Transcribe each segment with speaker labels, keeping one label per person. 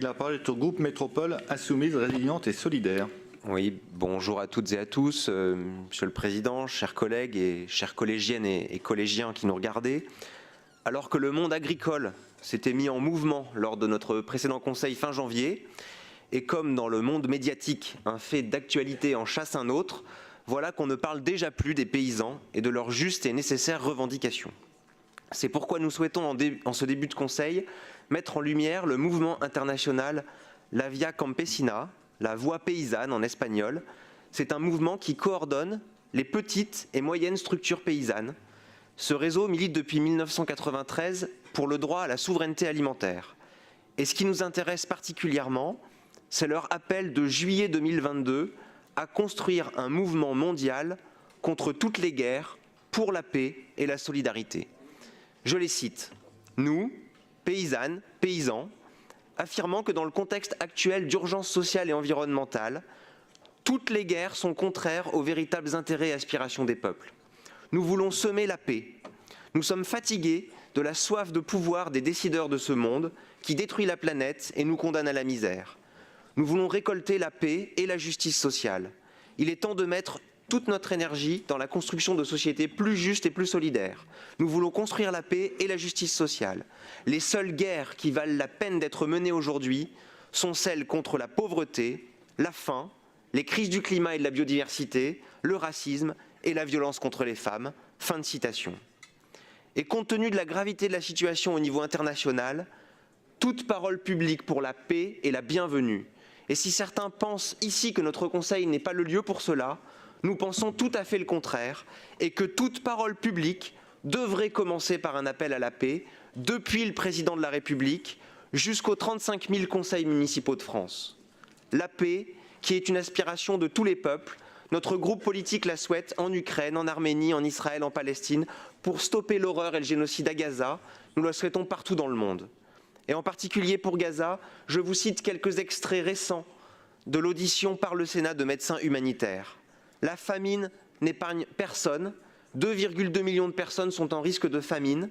Speaker 1: La parole est au groupe Métropole Insoumise, Résiliente et Solidaire.
Speaker 2: Oui, bonjour à toutes et à tous, Monsieur le Président, chers collègues et chères collégiennes et collégiens qui nous regardez. Alors que le monde agricole s'était mis en mouvement lors de notre précédent conseil fin janvier, et comme dans le monde médiatique, un fait d'actualité en chasse un autre, voilà qu'on ne parle déjà plus des paysans et de leurs justes et nécessaires revendications. C'est pourquoi nous souhaitons, en ce début de conseil, mettre en lumière le mouvement international La Via Campesina, la voie paysanne en espagnol. C'est un mouvement qui coordonne les petites et moyennes structures paysannes. Ce réseau milite depuis 1993 pour le droit à la souveraineté alimentaire. Et ce qui nous intéresse particulièrement, c'est leur appel de juillet 2022 à construire un mouvement mondial contre toutes les guerres, pour la paix et la solidarité. Je les cite. Nous, paysannes, paysans, affirmant que dans le contexte actuel d'urgence sociale et environnementale, toutes les guerres sont contraires aux véritables intérêts et aspirations des peuples. Nous voulons semer la paix. Nous sommes fatigués de la soif de pouvoir des décideurs de ce monde qui détruit la planète et nous condamne à la misère. Nous voulons récolter la paix et la justice sociale. Il est temps de mettre toute notre énergie dans la construction de sociétés plus justes et plus solidaires. Nous voulons construire la paix et la justice sociale. Les seules guerres qui valent la peine d'être menées aujourd'hui sont celles contre la pauvreté, la faim, les crises du climat et de la biodiversité, le racisme et la violence contre les femmes. Fin de citation. Et compte tenu de la gravité de la situation au niveau international, toute parole publique pour la paix est la bienvenue. Et si certains pensent ici que notre Conseil n'est pas le lieu pour cela, nous pensons tout à fait le contraire et que toute parole publique devrait commencer par un appel à la paix, depuis le Président de la République jusqu'aux 35 000 conseils municipaux de France. La paix, qui est une aspiration de tous les peuples, notre groupe politique la souhaite en Ukraine, en Arménie, en Israël, en Palestine, pour stopper l'horreur et le génocide à Gaza. Nous la souhaitons partout dans le monde. Et en particulier pour Gaza, je vous cite quelques extraits récents de l'audition par le Sénat de médecins humanitaires. La famine n'épargne personne. 2,2 millions de personnes sont en risque de famine.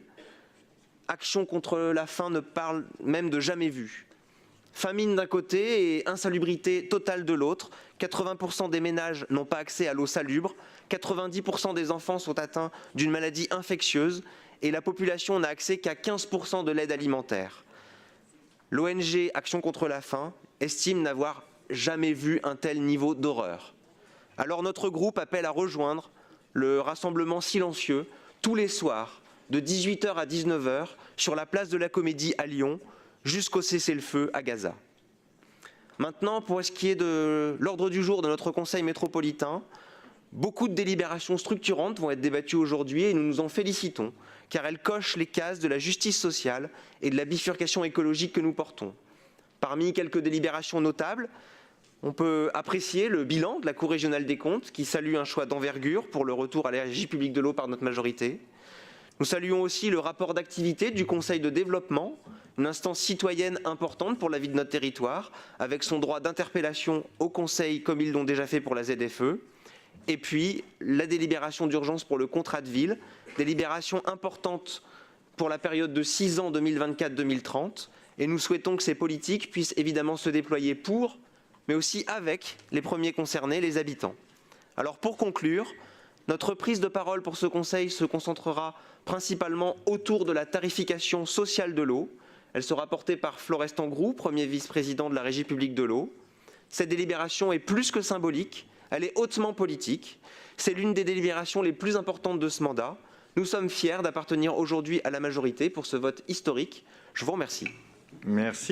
Speaker 2: Action contre la faim ne parle même de jamais vu. Famine d'un côté et insalubrité totale de l'autre. 80% des ménages n'ont pas accès à l'eau salubre. 90% des enfants sont atteints d'une maladie infectieuse et la population n'a accès qu'à 15% de l'aide alimentaire. L'ONG Action contre la faim estime n'avoir jamais vu un tel niveau d'horreur. Alors notre groupe appelle à rejoindre le rassemblement silencieux tous les soirs de 18 h à 19 h sur la place de la Comédie à Lyon jusqu'au cessez-le-feu à Gaza. Maintenant, pour ce qui est de l'ordre du jour de notre Conseil métropolitain, beaucoup de délibérations structurantes vont être débattues aujourd'hui et nous nous en félicitons car elles cochent les cases de la justice sociale et de la bifurcation écologique que nous portons. Parmi quelques délibérations notables, on peut apprécier le bilan de la Cour régionale des comptes qui salue un choix d'envergure pour le retour à la régie publique de l'eau par notre majorité. Nous saluons aussi le rapport d'activité du Conseil de développement, une instance citoyenne importante pour la vie de notre territoire, avec son droit d'interpellation au Conseil comme ils l'ont déjà fait pour la ZFE. Et puis la délibération d'urgence pour le contrat de ville, délibération importante pour la période de 6 ans 2024-2030. Et nous souhaitons que ces politiques puissent évidemment se déployer pour, mais aussi avec les premiers concernés, les habitants. Alors pour conclure, notre prise de parole pour ce Conseil se concentrera principalement autour de la tarification sociale de l'eau. Elle sera portée par Florestan Groux, premier vice-président de la Régie publique de l'eau. Cette délibération est plus que symbolique, elle est hautement politique. C'est l'une des délibérations les plus importantes de ce mandat. Nous sommes fiers d'appartenir aujourd'hui à la majorité pour ce vote historique. Je vous remercie.
Speaker 1: Merci.